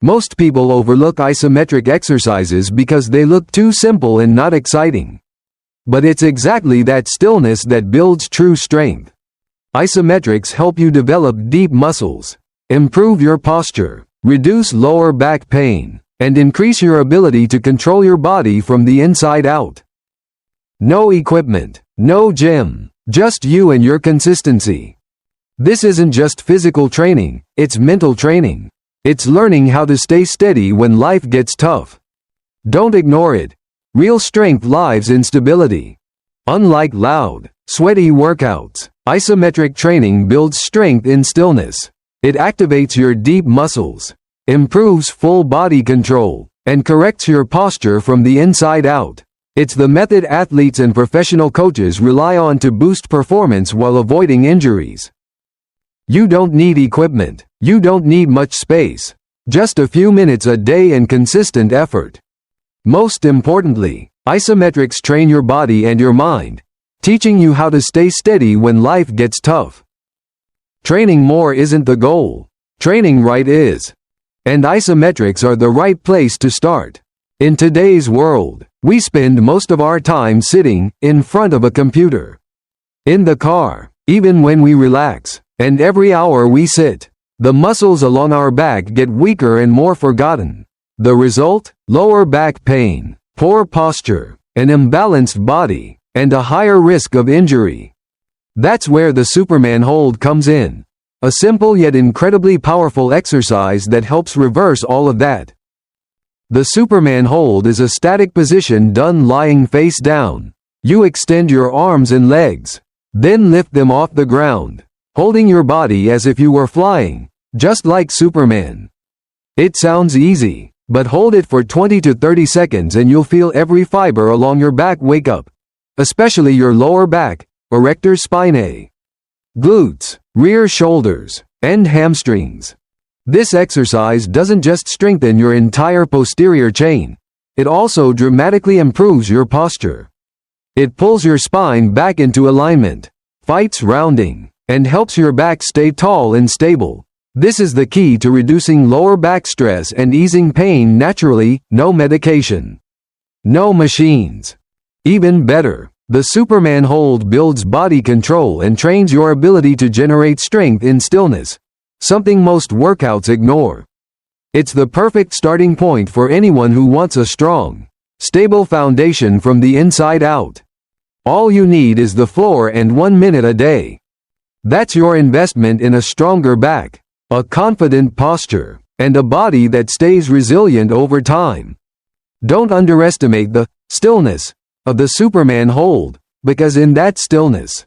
Most people overlook isometric exercises because they look too simple and not exciting. But it's exactly that stillness that builds true strength. Isometrics help you develop deep muscles, improve your posture, reduce lower back pain, and increase your ability to control your body from the inside out. No equipment, no gym, just you and your consistency. This isn't just physical training, it's mental training. It's learning how to stay steady when life gets tough. Don't ignore it. Real strength lies in stability. Unlike loud, sweaty workouts, isometric training builds strength in stillness. It activates your deep muscles, improves full body control, and corrects your posture from the inside out. It's the method athletes and professional coaches rely on to boost performance while avoiding injuries. You don't need equipment. You don't need much space. Just a few minutes a day and consistent effort. Most importantly, isometrics train your body and your mind, teaching you how to stay steady when life gets tough. Training more isn't the goal. Training right is. And isometrics are the right place to start. In today's world, we spend most of our time sitting in front of a computer. In the car, even when we relax, and every hour we sit, the muscles along our back get weaker and more forgotten. The result? Lower back pain, poor posture, an imbalanced body, and a higher risk of injury. That's where the Superman hold comes in. A simple yet incredibly powerful exercise that helps reverse all of that. The Superman hold is a static position done lying face down. You extend your arms and legs, then lift them off the ground, holding your body as if you were flying, just like Superman. It sounds easy, but hold it for 20 to 30 seconds and you'll feel every fiber along your back wake up, especially your lower back, erector spinae, glutes, rear shoulders, and hamstrings. This exercise doesn't just strengthen your entire posterior chain, it also dramatically improves your posture. It pulls your spine back into alignment, fights rounding, and helps your back stay tall and stable. This is the key to reducing lower back stress and easing pain naturally. No medication, no machines. Even better, the Superman hold builds body control and trains your ability to generate strength in stillness, something most workouts ignore. It's the perfect starting point for anyone who wants a strong, stable foundation from the inside out. All you need is the floor and 1 minute a day. That's your investment in a stronger back, a confident posture, and a body that stays resilient over time. Don't underestimate the stillness of the Superman hold, because in that stillness,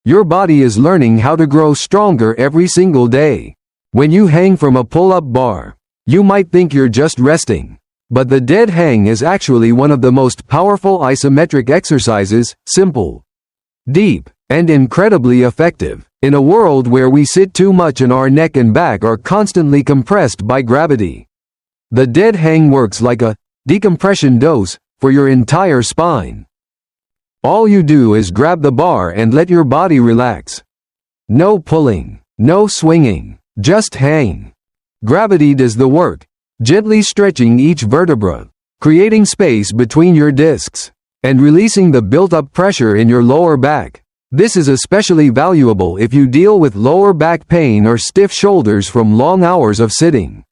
your body is learning how to grow stronger every single day. When you hang from a pull-up bar, you might think you're just resting, but the dead hang is actually one of the most powerful isometric exercises, simple, deep, and incredibly effective. In a world where we sit too much and our neck and back are constantly compressed by gravity, the dead hang works like a decompression dose for your entire spine. All you do is grab the bar and let your body relax. No pulling, no swinging, just hang. Gravity does the work, gently stretching each vertebra, creating space between your discs, and releasing the built-up pressure in your lower back. This is especially valuable if you deal with lower back pain or stiff shoulders from long hours of sitting.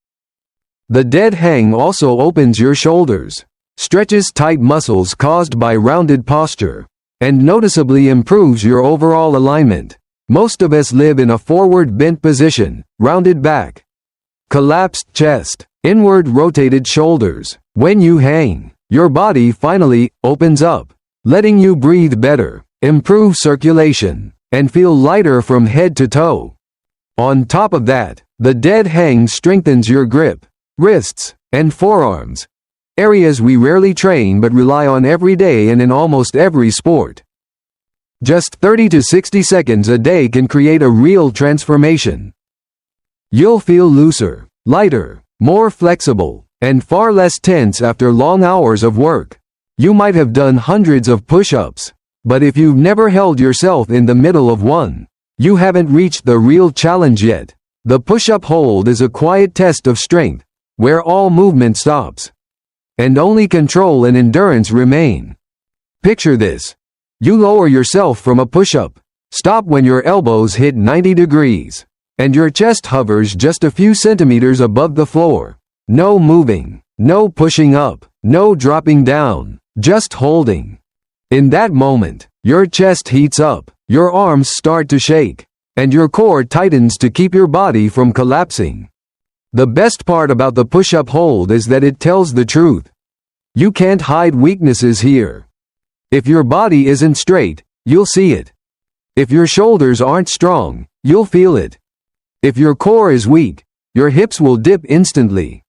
The dead hang also opens your shoulders, stretches tight muscles caused by rounded posture, and noticeably improves your overall alignment. Most of us live in a forward bent position, rounded back, collapsed chest, inward rotated shoulders. When you hang, your body finally opens up, letting you breathe better, improve circulation, and feel lighter from head to toe. On top of that, the dead hang strengthens your grip, wrists, and forearms, areas we rarely train but rely on every day and in almost every sport. Just 30 to 60 seconds a day can create a real transformation. You'll feel looser, lighter, more flexible, and far less tense after long hours of work. You might have done hundreds of push-ups, but if you've never held yourself in the middle of one, you haven't reached the real challenge yet. The push-up hold is a quiet test of strength, where all movement stops, and only control and endurance remain. Picture this. You lower yourself from a push-up. Stop when your elbows hit 90 degrees, and your chest hovers just a few centimeters above the floor. No moving, no pushing up, no dropping down, just holding. In that moment, your chest heats up, your arms start to shake, and your core tightens to keep your body from collapsing. The best part about the push-up hold is that it tells the truth. You can't hide weaknesses here. If your body isn't straight, you'll see it. If your shoulders aren't strong, you'll feel it. If your core is weak, your hips will dip instantly.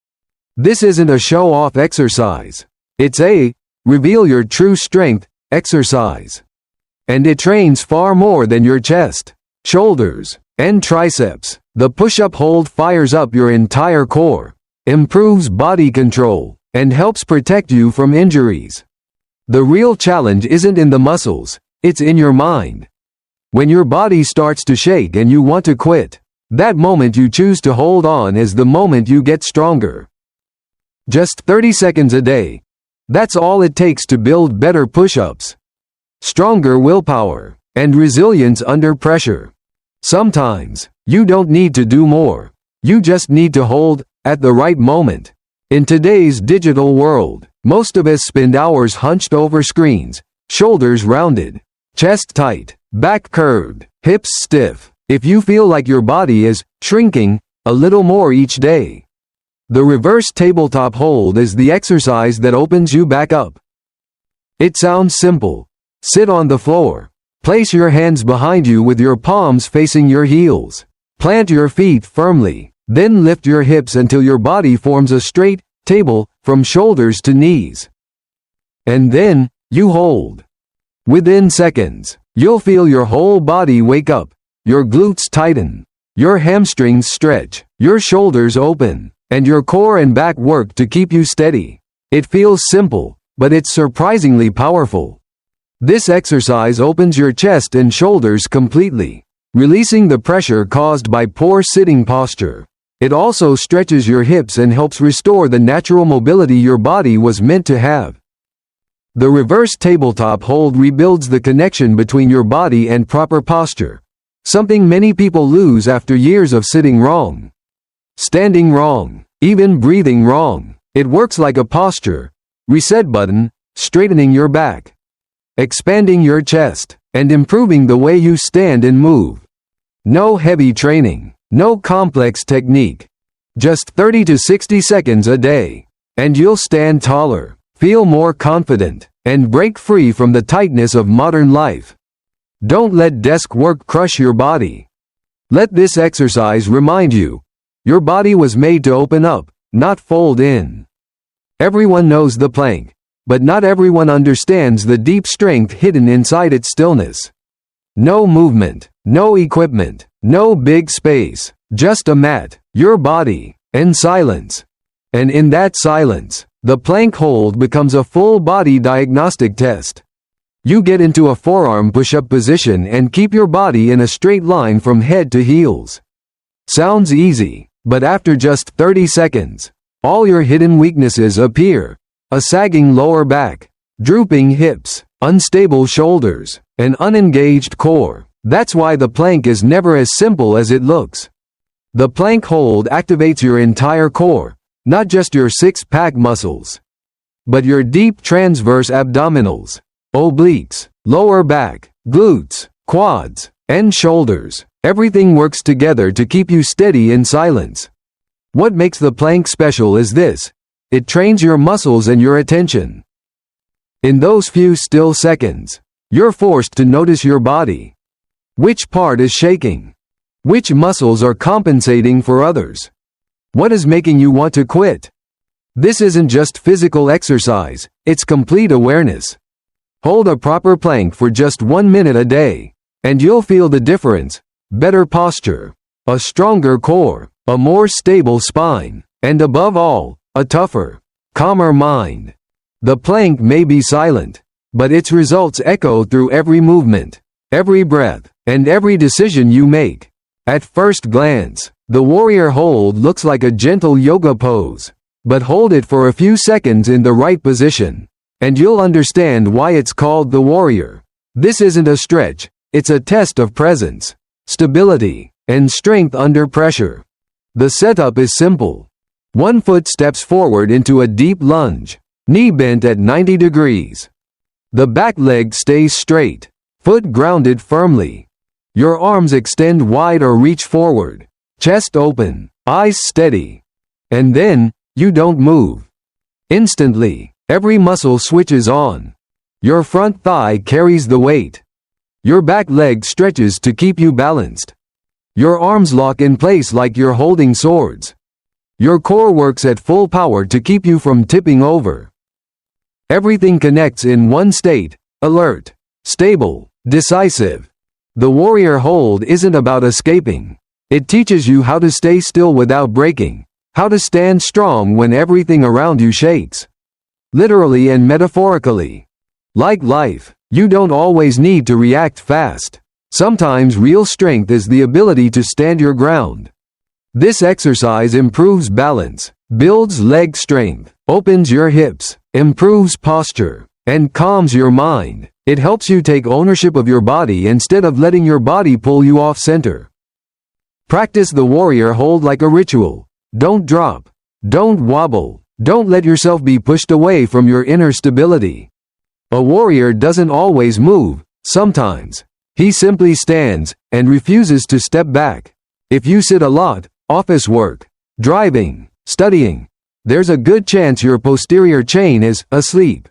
This isn't a show-off exercise. It's a reveal your true strength exercise. And it trains far more than your chest, shoulders, and triceps. The push-up hold fires up your entire core, improves body control, and helps protect you from injuries. The real challenge isn't in the muscles, it's in your mind. When your body starts to shake and you want to quit, that moment you choose to hold on is the moment you get stronger. Just 30 seconds a day. That's all it takes to build better push-ups, stronger willpower, and resilience under pressure. Sometimes, you don't need to do more. You just need to hold at the right moment. In today's digital world, most of us spend hours hunched over screens, shoulders rounded, chest tight, back curved, hips stiff. If you feel like your body is shrinking a little more each day, the reverse tabletop hold is the exercise that opens you back up. It sounds simple. Sit on the floor. Place your hands behind you with your palms facing your heels. Plant your feet firmly. Then lift your hips until your body forms a straight table from shoulders to knees. And then, you hold. Within seconds, you'll feel your whole body wake up, your glutes tighten, your hamstrings stretch, your shoulders open, and your core and back work to keep you steady. It feels simple, but it's surprisingly powerful. This exercise opens your chest and shoulders completely, releasing the pressure caused by poor sitting posture. It also stretches your hips and helps restore the natural mobility your body was meant to have. The reverse tabletop hold rebuilds the connection between your body and proper posture, something many people lose after years of sitting wrong, standing wrong, even breathing wrong. It works like a posture reset button, straightening your back, expanding your chest, and improving the way you stand and move. No heavy training, no complex technique. Just 30 to 60 seconds a day, and you'll stand taller, feel more confident, and break free from the tightness of modern life. Don't let desk work crush your body. Let this exercise remind you, your body was made to open up, not fold in. Everyone knows the plank, but not everyone understands the deep strength hidden inside its stillness. No movement, no equipment, no big space, just a mat, your body, and silence. And in that silence, the plank hold becomes a full-body diagnostic test. You get into a forearm push-up position and keep your body in a straight line from head to heels. Sounds easy, but after just 30 seconds, all your hidden weaknesses appear. A sagging lower back, drooping hips, unstable shoulders, an unengaged core. That's why the plank is never as simple as it looks. The plank hold activates your entire core, not just your six-pack muscles, but your deep transverse abdominals, obliques, lower back, glutes, quads, and shoulders. Everything works together to keep you steady in silence. What makes the plank special is this: it trains your muscles and your attention. In those few still seconds, you're forced to notice your body. Which part is shaking? Which muscles are compensating for others? What is making you want to quit? This isn't just physical exercise, it's complete awareness. Hold a proper plank for just 1 minute a day, and you'll feel the difference. Better posture, a stronger core, a more stable spine, and above all, a tougher, calmer mind. The plank may be silent, but its results echo through every movement, every breath, and every decision you make. At first glance, the warrior hold looks like a gentle yoga pose. But hold it for a few seconds in the right position, and you'll understand why it's called the warrior. This isn't a stretch, it's a test of presence, stability, and strength under pressure. The setup is simple. One foot steps forward into a deep lunge, knee bent at 90 degrees. The back leg stays straight, foot grounded firmly. Your arms extend wide or reach forward, chest open, eyes steady. And then, you don't move. Instantly, every muscle switches on. Your front thigh carries the weight. Your back leg stretches to keep you balanced. Your arms lock in place like you're holding swords. Your core works at full power to keep you from tipping over. Everything connects in one state: alert, stable, decisive. The warrior hold isn't about escaping. It teaches you how to stay still without breaking, how to stand strong when everything around you shakes. Literally and metaphorically. Like life, you don't always need to react fast. Sometimes real strength is the ability to stand your ground. This exercise improves balance, builds leg strength, opens your hips, improves posture, and calms your mind. It helps you take ownership of your body instead of letting your body pull you off center. Practice the warrior hold like a ritual. Don't drop. Don't wobble. Don't let yourself be pushed away from your inner stability. A warrior doesn't always move. Sometimes, he simply stands and refuses to step back. If you sit a lot, office work, driving, studying, there's a good chance your posterior chain is asleep.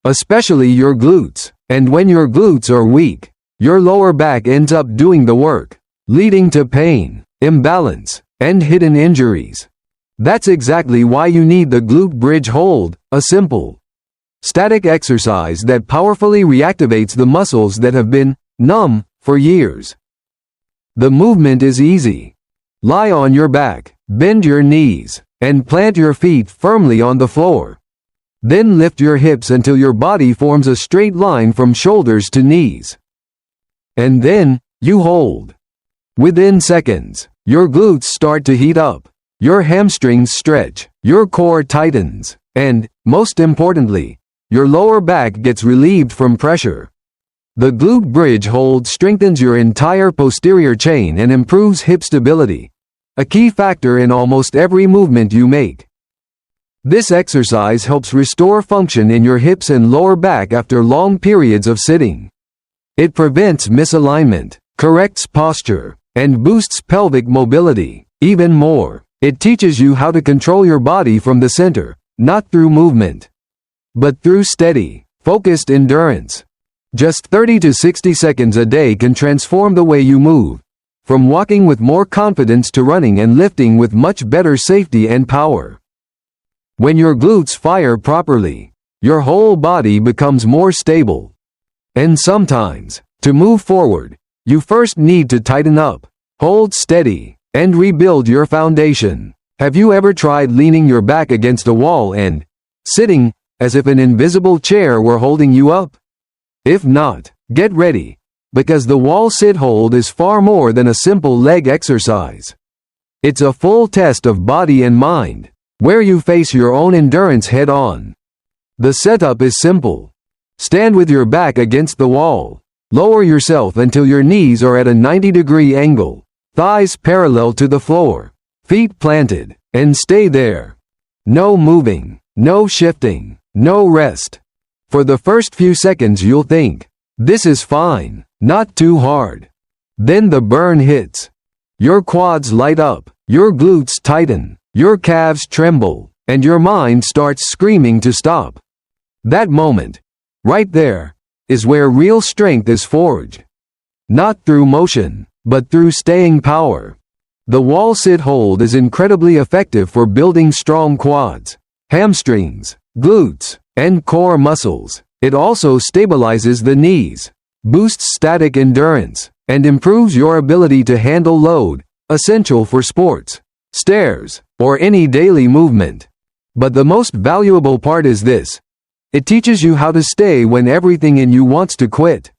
Especially your glutes. And when your glutes are weak, your lower back ends up doing the work, leading to pain, imbalance, and hidden injuries. That's exactly why you need the glute bridge hold, a simple, static exercise that powerfully reactivates the muscles that have been numb for years. The movement is easy. Lie on your back, bend your knees, and plant your feet firmly on the floor. Then lift your hips until your body forms a straight line from shoulders to knees. And then, you hold. Within seconds, your glutes start to heat up, your hamstrings stretch, your core tightens, and, most importantly, your lower back gets relieved from pressure. The glute bridge hold strengthens your entire posterior chain and improves hip stability, a key factor in almost every movement you make. This exercise helps restore function in your hips and lower back after long periods of sitting. It prevents misalignment, corrects posture, and boosts pelvic mobility. Even more, it teaches you how to control your body from the center, not through movement, but through steady, focused endurance. Just 30 to 60 seconds a day can transform the way you move, from walking with more confidence to running and lifting with much better safety and power. When your glutes fire properly, your whole body becomes more stable. And sometimes, to move forward, you first need to tighten up, hold steady, and rebuild your foundation. Have you ever tried leaning your back against a wall and sitting as if an invisible chair were holding you up? If not, get ready, because the wall sit hold is far more than a simple leg exercise. It's a full test of body and mind, where you face your own endurance head on. The setup is simple. Stand with your back against the wall. Lower yourself until your knees are at a 90-degree angle, thighs parallel to the floor, feet planted, and stay there. No moving, no shifting, no rest. For the first few seconds you'll think, this is fine, not too hard. Then the burn hits. Your quads light up, your glutes tighten, your calves tremble, and your mind starts screaming to stop. That moment, right there, is where real strength is forged. Not through motion, but through staying power. The wall sit hold is incredibly effective for building strong quads, hamstrings, glutes, and core muscles. It also stabilizes the knees, boosts static endurance, and improves your ability to handle load, essential for sports, stairs, or any daily movement. But the most valuable part is this: it teaches you how to stay when everything in you wants to quit.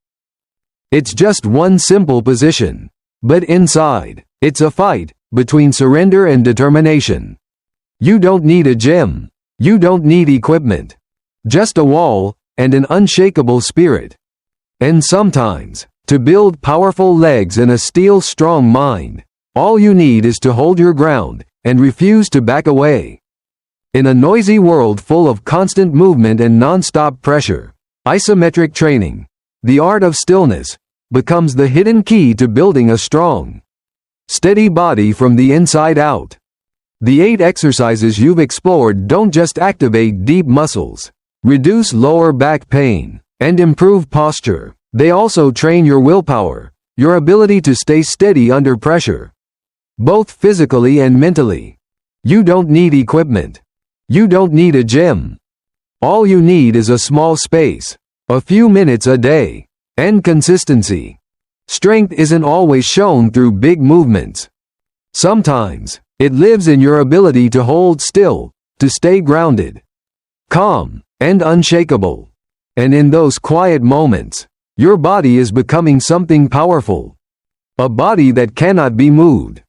It's just one simple position, but inside, it's a fight between surrender and determination. You don't need a gym. You don't need equipment. Just a wall, and an unshakable spirit. And sometimes, to build powerful legs and a steel-strong mind, all you need is to hold your ground, and refuse to back away. In a noisy world full of constant movement and non-stop pressure, isometric training, the art of stillness, becomes the hidden key to building a strong, steady body from the inside out. The 8 exercises you've explored don't just activate deep muscles, reduce lower back pain, and improve posture. They also train your willpower, your ability to stay steady under pressure, both physically and mentally. You don't need equipment. You don't need a gym. All you need is a small space, a few minutes a day, and consistency. Strength isn't always shown through big movements. Sometimes, it lives in your ability to hold still, to stay grounded, calm, and unshakable. And in those quiet moments, your body is becoming something powerful. A body that cannot be moved.